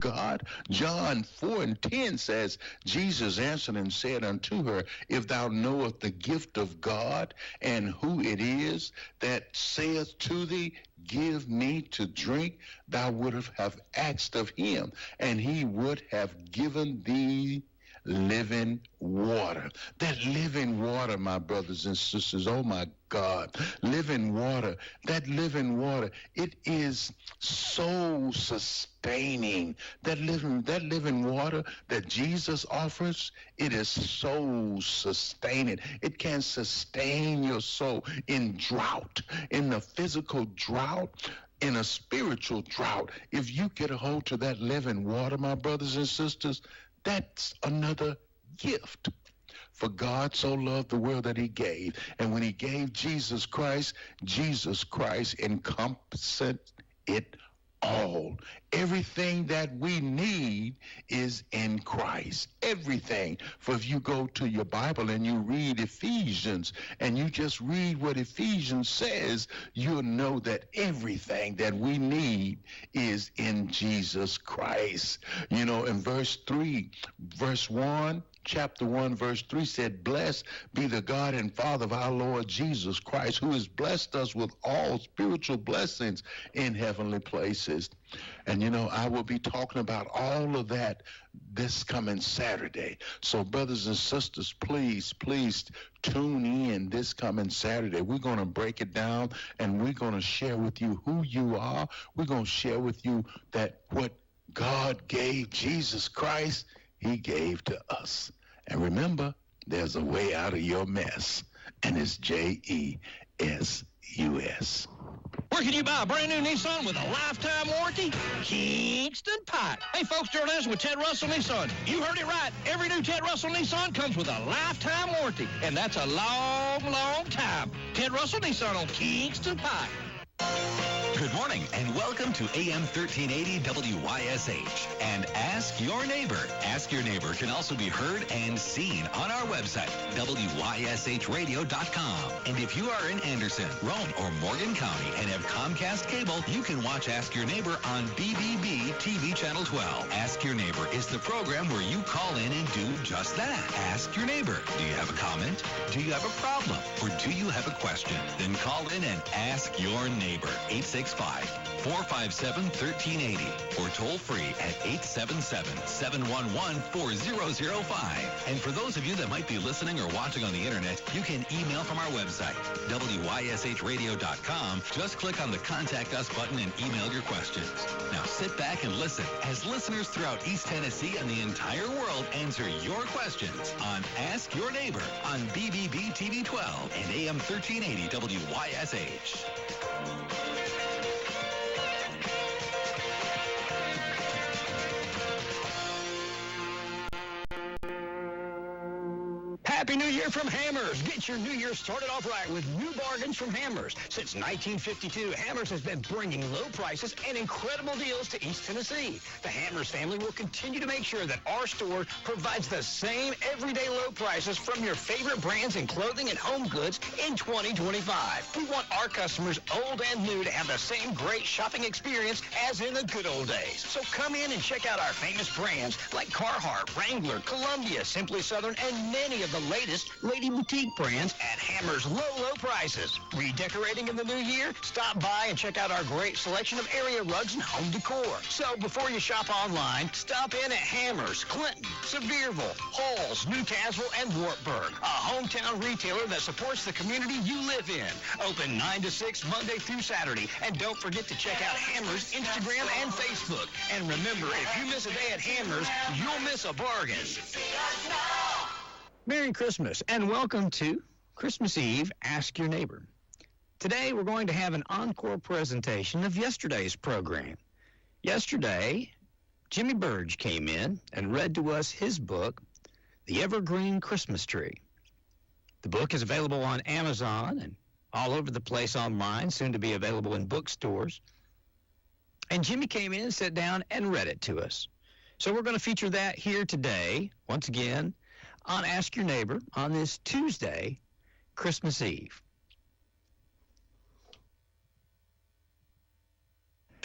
God. John 4:10 says, Jesus answered and said unto her, if thou knowest the gift of God, and who it is that saith to thee, give me to drink, thou would have asked of him, and he would have given thee living water. That living water, my brothers and sisters, oh my God, living water, that living water, it is so sustaining. That living water that Jesus offers, it is so sustaining. It can sustain your soul in drought, in the physical drought, in a spiritual drought. If you get a hold to that living water, my brothers and sisters, that's another gift. For God so loved the world that he gave. And when he gave Jesus Christ encompassed it all. Everything that we need is in Christ. Everything. For if you go to your Bible and you read Ephesians and you just read what Ephesians says, you'll know that everything that we need is in Jesus Christ. You know, in verse 1, chapter 1, verse 3 said, blessed be the God and Father of our Lord Jesus Christ, who has blessed us with all spiritual blessings in heavenly places. And, you know, I will be talking about all of that this coming Saturday. So, brothers and sisters, please tune in this coming Saturday. We're going to break it down, and we're going to share with you who you are. We're going to share with you that what God gave Jesus Christ, he gave to us. And remember, there's a way out of your mess, and it's JESUS. Where can you buy a brand new Nissan with a lifetime warranty? Kingston Pike. Hey, folks, you're listening with Ted Russell Nissan. You heard it right. Every new Ted Russell Nissan comes with a lifetime warranty, and that's a long, long time. Ted Russell Nissan on Kingston Pike. Good morning, and welcome to AM 1380 WYSH and Ask Your Neighbor. Ask Your Neighbor can also be heard and seen on our website, WYSHradio.com. And if you are in Anderson, Roane, or Morgan County and have Comcast cable, you can watch Ask Your Neighbor on BBB TV Channel 12. Ask Your Neighbor is the program where you call in and do just that. Ask Your Neighbor. Do you have a comment? Do you have a problem? Or do you have a question? Then call in and ask your neighbor. 865-457-1380 or toll free at 877-711-4005. And for those of you that might be listening or watching on the internet, you can email from our website, WYSHradio.com. Just click on the Contact Us button and email your questions. Now sit back and listen as listeners throughout East Tennessee and the entire world answer your questions on Ask Your Neighbor on BBB TV 12 and AM 1380 WYSH. Happy New Year from Hammers. Get your New Year started off right with new bargains from Hammers. Since 1952, Hammers has been bringing low prices and incredible deals to East Tennessee. The Hammers family will continue to make sure that our store provides the same everyday low prices from your favorite brands in clothing and home goods in 2025. We want our customers, old and new, to have the same great shopping experience as in the good old days. So come in and check out our famous brands like Carhartt, Wrangler, Columbia, Simply Southern, and many of the latest Lady Boutique brands at Hammers' low prices. Redecorating in the new year? Stop by and check out our great selection of area rugs and home decor. So before you shop online, stop in at Hammers, Clinton, Sevierville, Halls, Newcastle, and Wartburg, a hometown retailer that supports the community you live in. Open 9 to 6 Monday through Saturday. And don't forget to check out Hammers' Instagram and Facebook. And remember, if you miss a day at Hammers, you'll miss a bargain. Merry Christmas, and welcome to Christmas Eve, Ask Your Neighbor. Today, we're going to have an encore presentation of yesterday's program. Yesterday, Jimmy Burge came in and read to us his book, The Evergreen Christmas Tree. The book is available on Amazon and all over the place online, soon to be available in bookstores. And Jimmy came in, sat down, and read it to us. So we're going to feature that here today, once again, on Ask Your Neighbor on this Tuesday, Christmas Eve.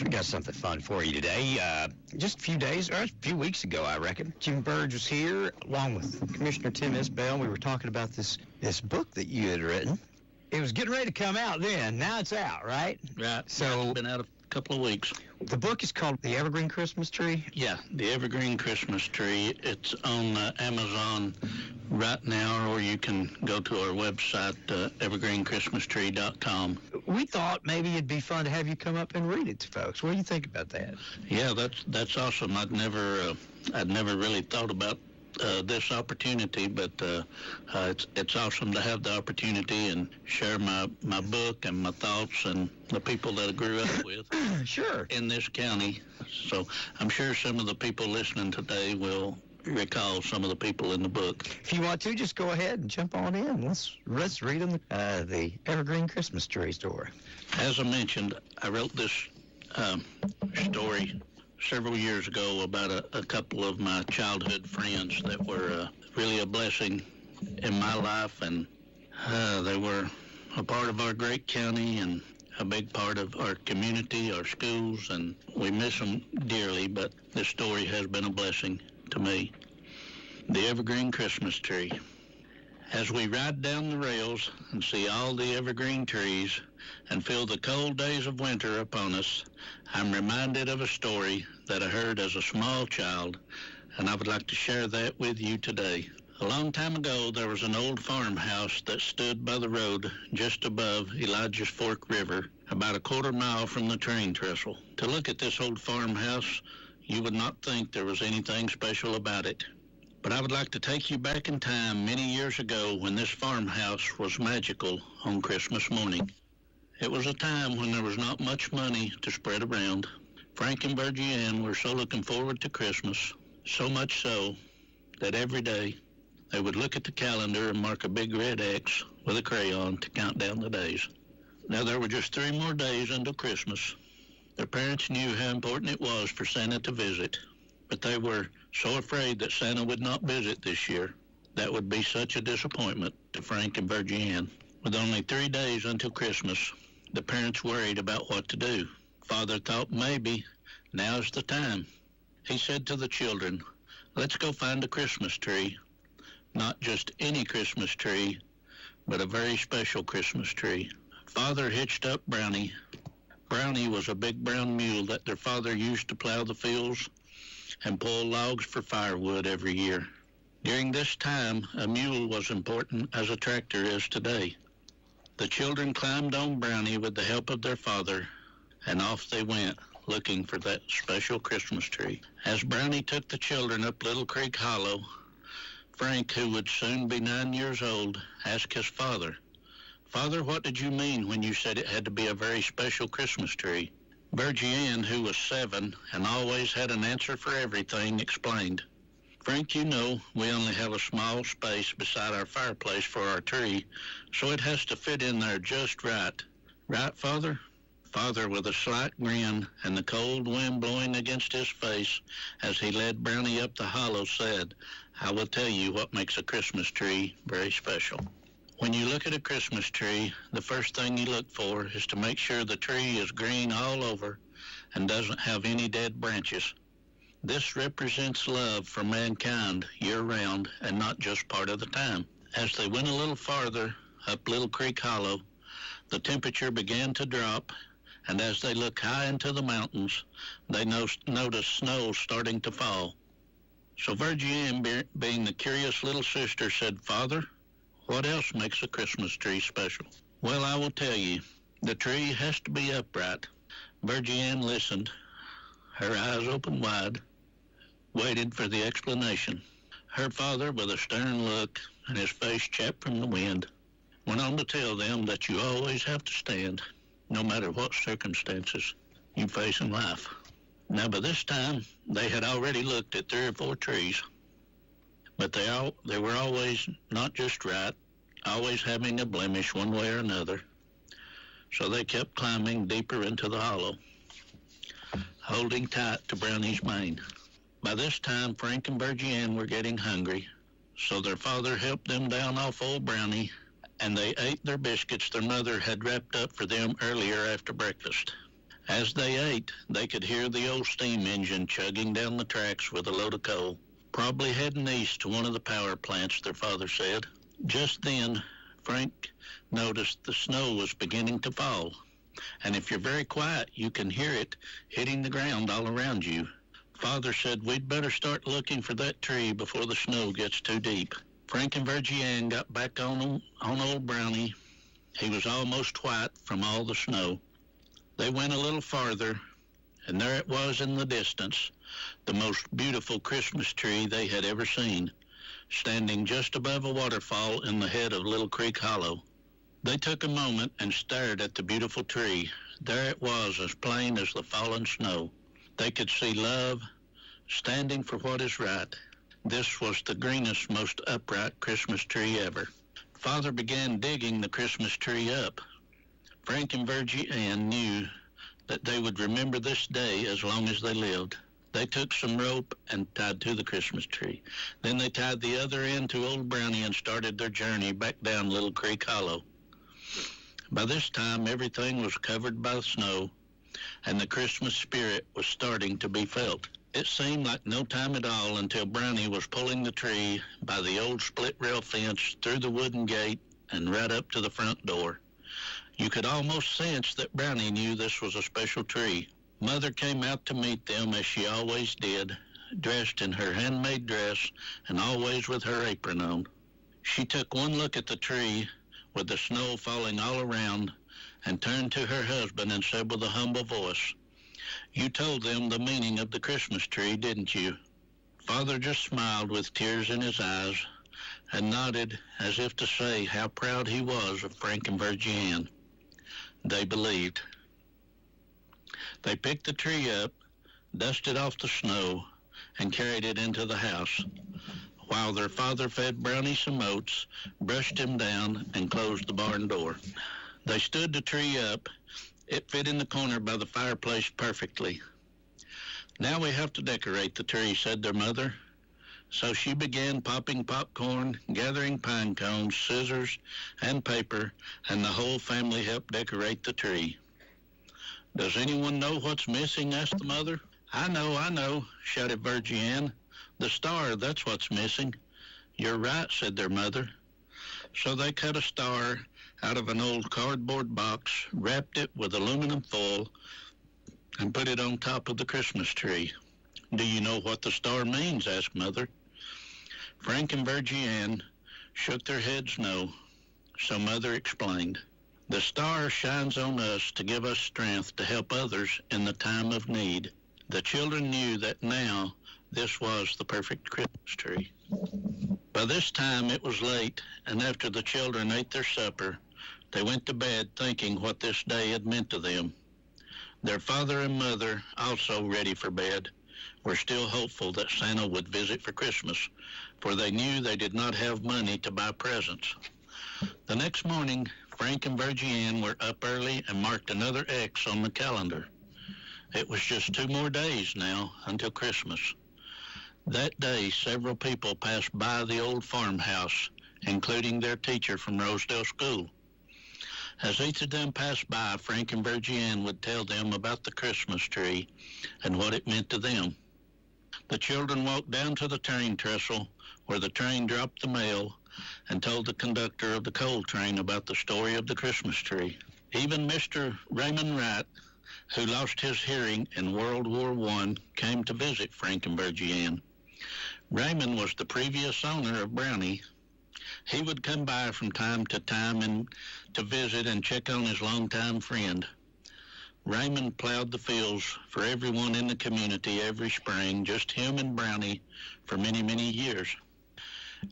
We got something fun for you today. Just a few weeks ago, I reckon, Jim Burge was here along with Commissioner Tim Isbell. We were talking about this book that you had written. It was getting ready to come out then. Now it's out, right? Right. So it's been out a couple of weeks. The book is called The Evergreen Christmas Tree? Yeah, The Evergreen Christmas Tree. It's on Amazon right now, or you can go to our website, evergreenchristmastree.com. We thought maybe it'd be fun to have you come up and read it to folks. What do you think about that? Yeah, that's awesome. I'd never really thought about this opportunity, but it's awesome to have the opportunity and share my book and my thoughts and the people that I grew up with sure. in this county. So I'm sure some of the people listening today will recall some of the people in the book. If you want to, just go ahead and jump on in. Let's read them the Evergreen Christmas Tree story. As I mentioned, I wrote this story several years ago about a couple of my childhood friends that were really a blessing in my life, and they were a part of our great county and a big part of our community, our schools, and we miss them dearly, but this story has been a blessing to me. The Evergreen Christmas Tree. As we ride down the rails and see all the evergreen trees and feel the cold days of winter upon us, I'm reminded of a story that I heard as a small child, and I would like to share that with you today. A long time ago, there was an old farmhouse that stood by the road just above Elijah's Fork River, about a quarter mile from the train trestle. To look at this old farmhouse, you would not think there was anything special about it. But I would like to take you back in time many years ago when this farmhouse was magical on Christmas morning. It was a time when there was not much money to spread around. Frank and Virgie Ann were so looking forward to Christmas, so much so that every day they would look at the calendar and mark a big red X with a crayon to count down the days. Now there were just 3 more days until Christmas. Their parents knew how important it was for Santa to visit, but they were so afraid that Santa would not visit this year. That would be such a disappointment to Frank and Virgie Ann. With only 3 days until Christmas, the parents worried about what to do. Father thought maybe now's the time. He said to the children, "Let's go find a Christmas tree. Not just any Christmas tree, but a very special Christmas tree." Father hitched up Brownie. Brownie was a big brown mule that their father used to plow the fields and pull logs for firewood every year. During this time, a mule was important as a tractor is today. The children climbed on Brownie with the help of their father, and off they went, looking for that special Christmas tree. As Brownie took the children up Little Creek Hollow, Frank, who would soon be 9 years old, asked his father, "Father, what did you mean when you said it had to be a very special Christmas tree?" Virgie Ann, who was 7 and always had an answer for everything, explained, "Frank, you know, we only have a small space beside our fireplace for our tree, so it has to fit in there just right. Right, Father?" Father, with a slight grin and the cold wind blowing against his face as he led Brownie up the hollow, said, "I will tell you what makes a Christmas tree very special. When you look at a Christmas tree, the first thing you look for is to make sure the tree is green all over and doesn't have any dead branches. This represents love for mankind year-round and not just part of the time." As they went a little farther up Little Creek Hollow, the temperature began to drop, and as they looked high into the mountains, they noticed snow starting to fall. So Virgie Ann, being the curious little sister, said, "Father, what else makes a Christmas tree special?" "Well, I will tell you. The tree has to be upright." Virgie Ann listened, her eyes open wide, waited for the explanation. Her father, with a stern look and his face chapped from the wind, went on to tell them that you always have to stand, no matter what circumstances you face in life. Now, by this time, they had already looked at 3 or 4 trees, but they were always not just right, always having a blemish one way or another. So they kept climbing deeper into the hollow, holding tight to Brownie's mane. By this time, Frank and Virgie Ann were getting hungry, so their father helped them down off old Brownie, and they ate their biscuits their mother had wrapped up for them earlier after breakfast. As they ate, they could hear the old steam engine chugging down the tracks with a load of coal, probably heading east to one of the power plants, their father said. Just then, Frank noticed the snow was beginning to fall, and if you're very quiet, you can hear it hitting the ground all around you. Father said we'd better start looking for that tree before the snow gets too deep. Frank and Virgie Ann got back on old Brownie. He was almost white from all the snow. They went a little farther, and there it was in the distance, the most beautiful Christmas tree they had ever seen, standing just above a waterfall in the head of Little Creek Hollow. They took a moment and stared at the beautiful tree. There it was, as plain as the fallen snow. They could see love, standing for what is right. This was the greenest, most upright Christmas tree ever. Father began digging the Christmas tree up. Frank and Virgie Ann knew that they would remember this day as long as they lived. They took some rope and tied to the Christmas tree. Then they tied the other end to old Brownie and started their journey back down Little Creek Hollow. By this time, everything was covered by snow, and the Christmas spirit was starting to be felt. It seemed like no time at all until Brownie was pulling the tree by the old split-rail fence through the wooden gate and right up to the front door. You could almost sense that Brownie knew this was a special tree. Mother came out to meet them as she always did, dressed in her handmade dress and always with her apron on. She took one look at the tree with the snow falling all around and turned to her husband and said with a humble voice, "You told them the meaning of the Christmas tree, didn't you?" Father just smiled with tears in his eyes and nodded as if to say how proud he was of Frank and Virgie Ann. They believed. They picked the tree up, dusted off the snow, and carried it into the house, while their father fed Brownie some oats, brushed him down, and closed the barn door. They stood the tree up. It fit in the corner by the fireplace perfectly. "Now we have to decorate the tree," said their mother. So she began popping popcorn, gathering pine cones, scissors, and paper, and the whole family helped decorate the tree. "Does anyone know what's missing?" asked the mother. I know," shouted Virgie Ann. "The star, that's what's missing." "You're right," said their mother. So they cut a star out of an old cardboard box, wrapped it with aluminum foil, and put it on top of the Christmas tree. "Do you know what the star means?" asked Mother. Frank and Virgie Ann shook their heads no, so Mother explained. "The star shines on us to give us strength to help others in the time of need." The children knew that now this was the perfect Christmas tree. By this time it was late, and after the children ate their supper, they went to bed thinking what this day had meant to them. Their father and mother, also ready for bed, were still hopeful that Santa would visit for Christmas, for they knew they did not have money to buy presents. The next morning, Frank and Virgie Ann were up early and marked another X on the calendar. It was just 2 more days now until Christmas. That day, several people passed by the old farmhouse, including their teacher from Rosedale School. As each of them passed by, Frank and Virgie Ann would tell them about the Christmas tree and what it meant to them. The children walked down to the train trestle where the train dropped the mail and told the conductor of the coal train about the story of the Christmas tree. Even Mr. Raymond Wright, who lost his hearing in World War I, came to visit Frank and Virgie Ann. Raymond was the previous owner of Brownie. He would come by from time to time and to visit and check on his longtime friend. Raymond plowed the fields for everyone in the community every spring, just him and Brownie, for many, many years.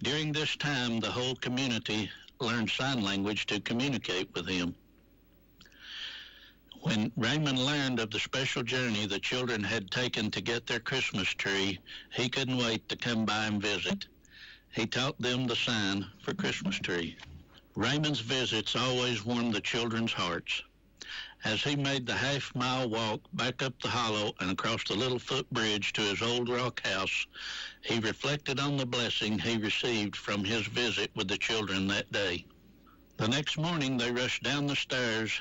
During this time, the whole community learned sign language to communicate with him. When Raymond learned of the special journey the children had taken to get their Christmas tree, he couldn't wait to come by and visit. He taught them the sign for Christmas tree. Raymond's visits always warmed the children's hearts. As he made the half-mile walk back up the hollow and across the little footbridge to his old rock house, he reflected on the blessing he received from his visit with the children that day. The next morning, they rushed down the stairs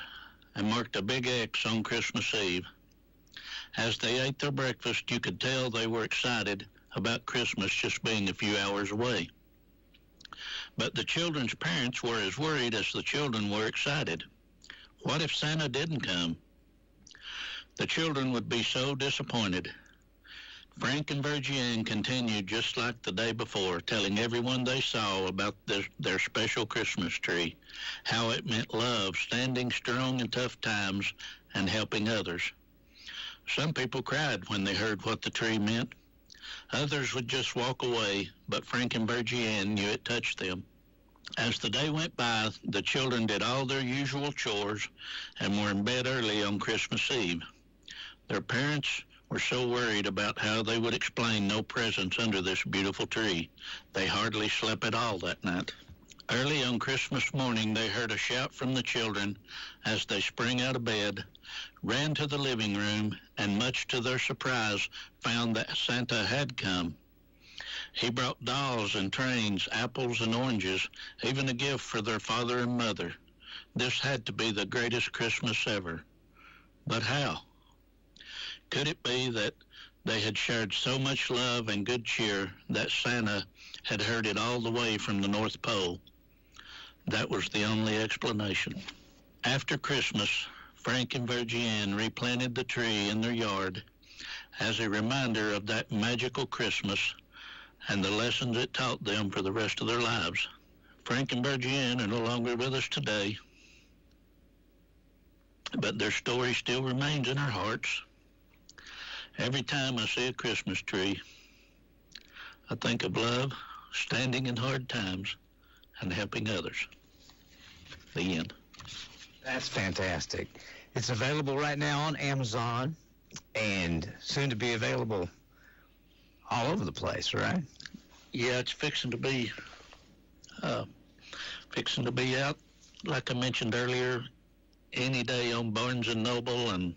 and marked a big X on Christmas Eve. As they ate their breakfast, you could tell they were excited about Christmas just being a few hours away. But the children's parents were as worried as the children were excited. What if Santa didn't come? The children would be so disappointed. Frank and Virgie continued just like the day before, telling everyone they saw about their special Christmas tree, how it meant love, standing strong in tough times, and helping others. Some people cried when they heard what the tree meant. Others would just walk away, but Frank and Virgie knew it touched them. As the day went by, the children did all their usual chores and were in bed early on Christmas Eve. Their parents were so worried about how they would explain no presents under this beautiful tree. They hardly slept at all that night. Early on Christmas morning, they heard a shout from the children as they sprang out of bed, ran to the living room, and much to their surprise, found that Santa had come. He brought dolls and trains, apples and oranges, even a gift for their father and mother. This had to be the greatest Christmas ever. But how? Could it be that they had shared so much love and good cheer that Santa had heard it all the way from the North Pole? That was the only explanation. After Christmas, Frank and Virgie replanted the tree in their yard as a reminder of that magical Christmas and the lessons it taught them for the rest of their lives. Frank and Virgie are no longer with us today, but their story still remains in our hearts. Every time I see a Christmas tree, I think of love, standing in hard times, and helping others. The end. That's fantastic. It's available right now on Amazon and soon to be available all over the place, right? Yeah, it's fixing to be out, like I mentioned earlier, any day on Barnes & Noble and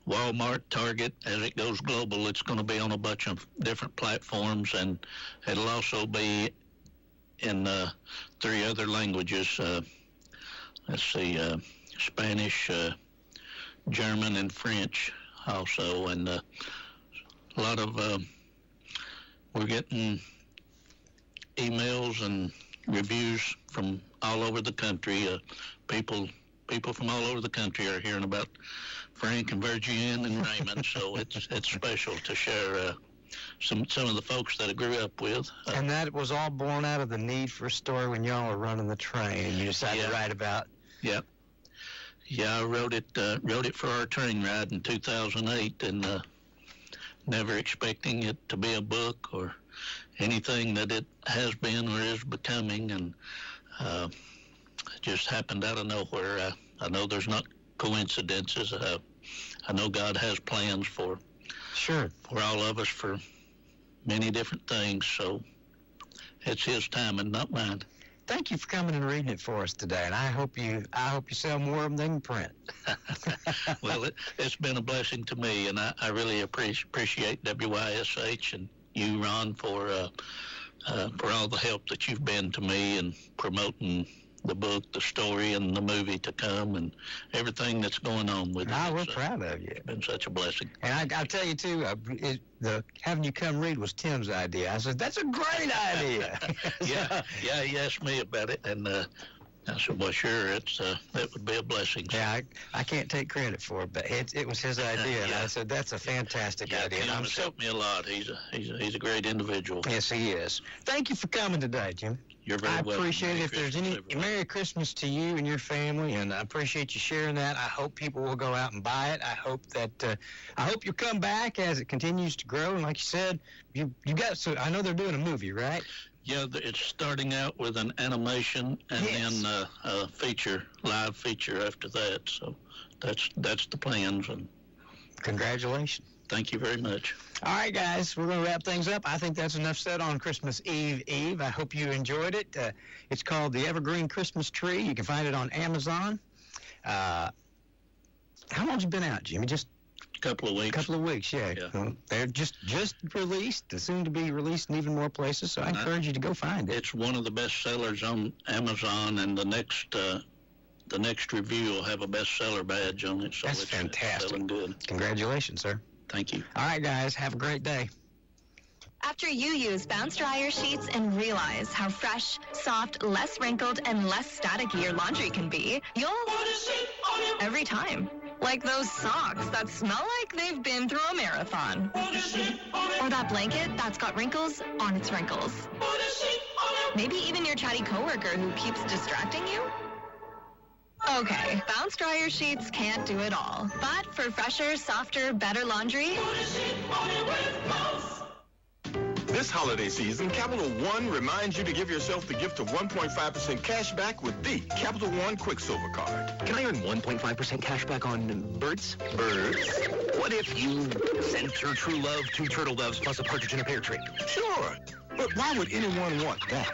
Walmart, Target. As it goes global, it's going to be on a bunch of different platforms, and it'll also be in 3 other languages. Spanish, German, and French also. And a lot of, we're getting emails and reviews from all over the country. People from all over the country are hearing about Frank and Virgie and Raymond, so it's special to share some of the folks that I grew up with. And that was all born out of the need for a story when y'all were running the train, and you decided to write about. Yep. Yeah, I wrote it for our train ride in 2008, and never expecting it to be a book or anything that it has been or is becoming, and it just happened out of nowhere. I know there's not coincidences. I know God has plans for all of us for many different things, so it's His time and not mine. Thank you for coming and reading it for us today, and I hope you sell more of them than print. Well, it's been a blessing to me, and I really appreciate WYSH and you, Ron, for all the help that you've been to me in promoting the book, the story, and the movie to come, and everything that's going on with it. We're proud of you. It's been such a blessing. And I'll tell you, too, having you come read was Tim's idea. I said, that's a great idea. Yeah, he asked me about it, and I said, well, sure, that would be a blessing. Yeah, I can't take credit for it, but it was his idea, and I said, that's a fantastic idea. Tim has helped me a lot. He's a great individual. Yes, he is. Thank you for coming today, Jim. You're very welcome. I appreciate it. If there's any Merry Christmas to you and your family, and I appreciate you sharing that. I hope people will go out and buy it. I hope you'll come back as it continues to grow. And like you said, you got. So I know they're doing a movie, right? Yeah, it's starting out with an animation and then a live feature after that. So that's the plans. And congratulations. Thank you very much. All right, guys, we're going to wrap things up. I think that's enough said on Christmas Eve. I hope you enjoyed it. It's called The Evergreen Christmas Tree. You can find it on Amazon. How long's it been out, Jimmy? Just a couple of weeks. A couple of weeks, yeah. They're just released, soon to be released in even more places, so I encourage you to go find it. It's one of the best sellers on Amazon, and the next the next review will have a bestseller badge on it. So That's it's fantastic. selling good. Congratulations, sir. Thank you. All right, guys. Have a great day. After you use Bounce Dryer sheets and realize how fresh, soft, less wrinkled, and less staticky your laundry can be, you'll every time. Like those socks that smell like they've been through a marathon. Or that blanket that's got wrinkles on its wrinkles. Maybe even your chatty coworker who keeps distracting you. Okay, Bounce Dryer sheets can't do it all. But for fresher, softer, better laundry, This holiday season, Capital One reminds you to give yourself the gift of 1.5% cash back with the Capital One Quicksilver Card. Can I earn 1.5% cash back on birds? Birds? What if you sent your true love 2 turtle doves plus a partridge in a pear tree? Sure, but why would anyone want that?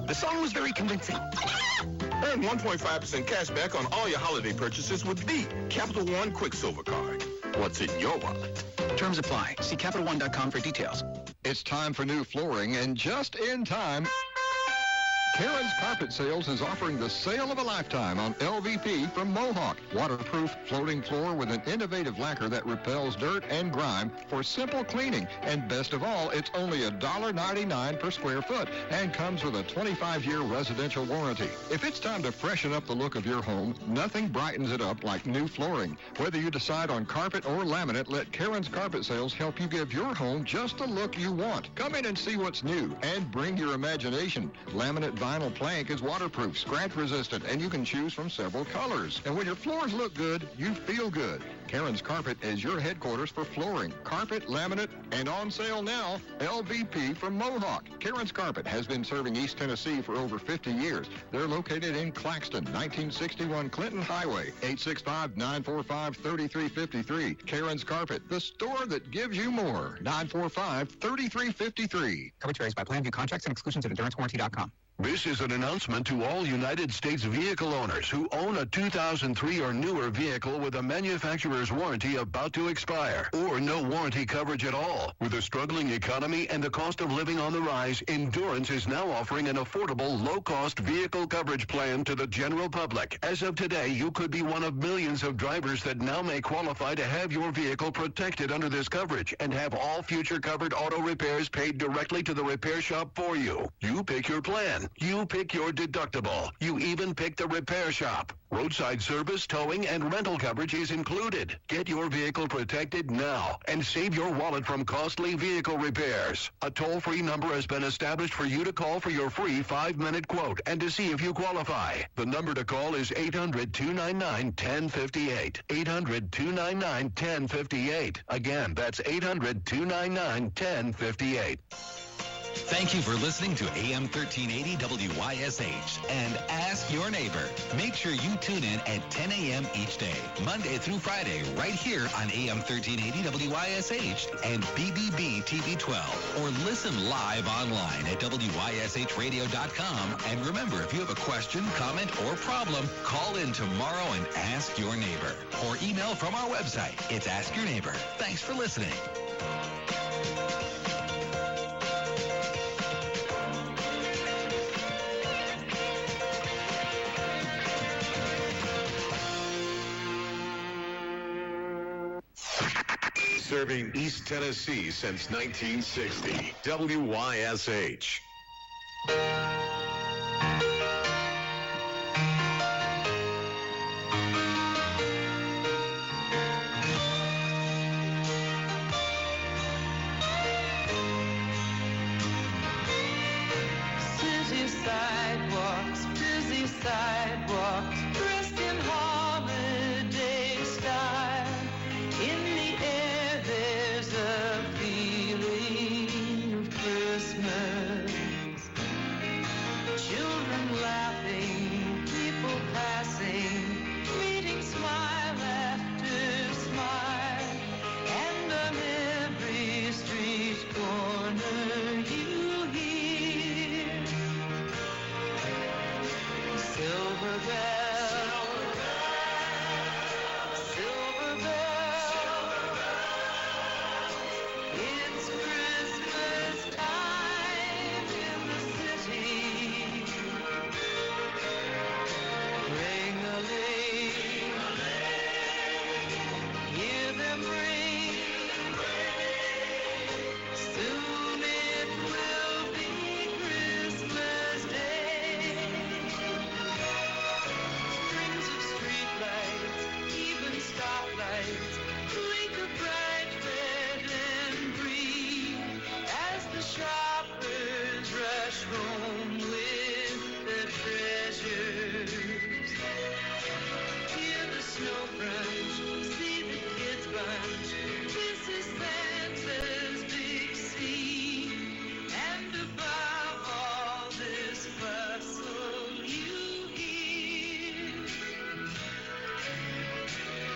The song was very convincing. Earn 1.5% cash back on all your holiday purchases with the Capital One Quicksilver Card. What's in your wallet? Terms apply. See CapitalOne.com for details. It's time for new flooring, and just in time, Karen's Carpet Sales is offering the sale of a lifetime on LVP from Mohawk. Waterproof floating floor with an innovative lacquer that repels dirt and grime for simple cleaning. And best of all, it's only $1.99 per square foot and comes with a 25-year residential warranty. If it's time to freshen up the look of your home, nothing brightens it up like new flooring. Whether you decide on carpet or laminate, let Karen's Carpet Sales help you give your home just the look you want. Come in and see what's new and bring your imagination. Laminate vinyl plank is waterproof, scratch resistant, and you can choose from several colors. And when your floors look good, you feel good. Karen's Carpet is your headquarters for flooring, carpet, laminate, and on sale now, LVP from Mohawk. Karen's Carpet has been serving East Tennessee for over 50 years. They're located in Claxton, 1961 Clinton Highway, 865-945-3353. Karen's Carpet, the store that gives you more. 945-3353. Coverage varies by plan. View contracts and exclusions at endurancewarranty.com. This is an announcement to all United States vehicle owners who own a 2003 or newer vehicle with a manufacturer's warranty about to expire or no warranty coverage at all. With a struggling economy and the cost of living on the rise, Endurance is now offering an affordable, low-cost vehicle coverage plan to the general public. As of today, you could be one of millions of drivers that now may qualify to have your vehicle protected under this coverage and have all future covered auto repairs paid directly to the repair shop for you. You pick your plan. You pick your deductible. You even pick the repair shop. Roadside service, towing, and rental coverage is included. Get your vehicle protected now and save your wallet from costly vehicle repairs. A toll-free number has been established for you to call for your free 5-minute quote and to see if you qualify. The number to call is 800-299-1058. 800-299-1058. Again, that's 800-299-1058. Thank you for listening to AM 1380 WYSH and Ask Your Neighbor. Make sure you tune in at 10 a.m. each day, Monday through Friday, right here on AM 1380 WYSH and BBB TV 12. Or listen live online at WYSHradio.com. And remember, if you have a question, comment, or problem, call in tomorrow and ask your neighbor. Or email from our website. It's Ask Your Neighbor. Thanks for listening. Serving East Tennessee since 1960. WYSH. City sidewalks, busy sidewalks, dressed in holiday style. In the air there's a feeling of Christmas. Children laughing, people passing, meeting smile after smile. And on every street corner you hear silver bells. home with their treasures. Hear the snow crunch, see the kids bunch. This is Santa's big scene. And above all this bustle you hear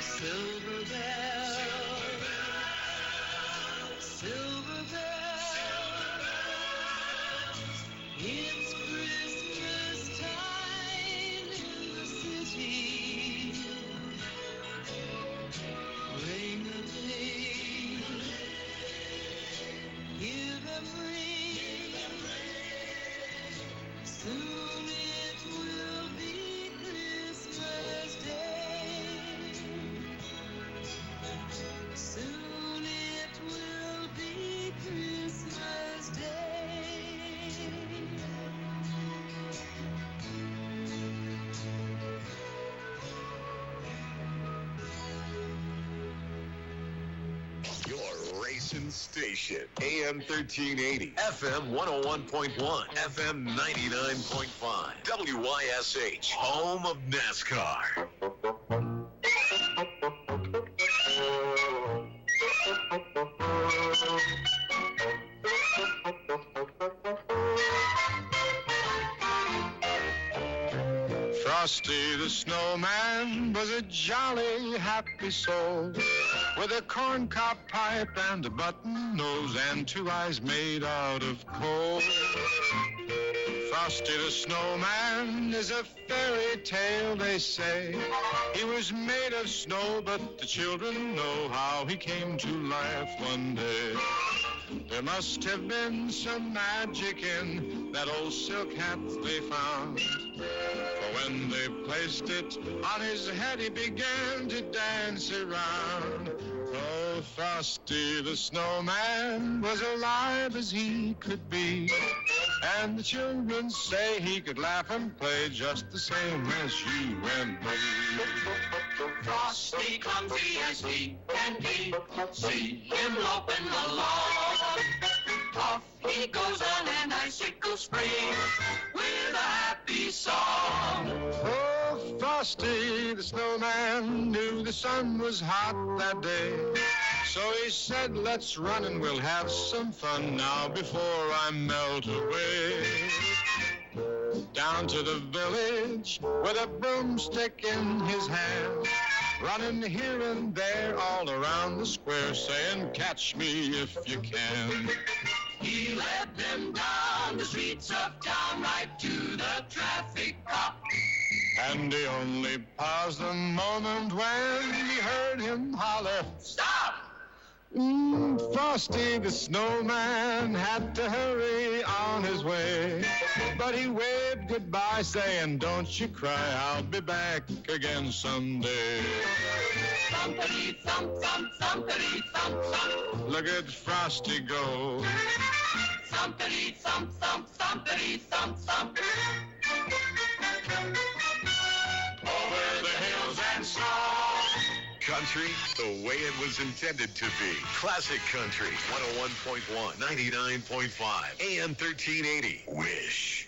silver bells, silver bells. It's Christmas time in the city. Ring-a-ling, hear them ring. Soon it will be Christmas Day. Soon it will be Christmas Day. Your racing station. AM 1380. FM 101.1. FM 99.5. WYSH. Home of NASCAR. Frosty the Snowman was a jolly, happy soul with a corncob pipe and a button nose and two eyes made out of coal. Frosty the Snowman is a fairy tale, they say. He was made of snow, but the children know how he came to life one day. There must have been some magic in that old silk hat they found. For when they placed it on his head, he began to dance around. Oh, Frosty the Snowman was alive as he could be. And the children say he could laugh and play just the same as you and me. Frosty, clumsy as he can be, see him loping along. Off he goes on an icicle spree with a happy song. Oh, Frosty the Snowman knew the sun was hot that day. So he said, let's run and we'll have some fun now before I melt away. Down to the village with a broomstick in his hand, running here and there all around the square, saying, catch me if you can. He led them down the streets of town right to the traffic cop. And he only paused a moment when he heard him holler, Stop! Frosty the Snowman had to hurry on his way. But he waved goodbye, saying, don't you cry, I'll be back again someday. Thumpity thump thump, thumpity thump thump. Look at Frosty go. Thumpity thump thump, thumpity thump thump. Over the hills and snow. Country, the way it was intended to be. Classic Country, 101.1, 99.5, AM 1380. WYSH.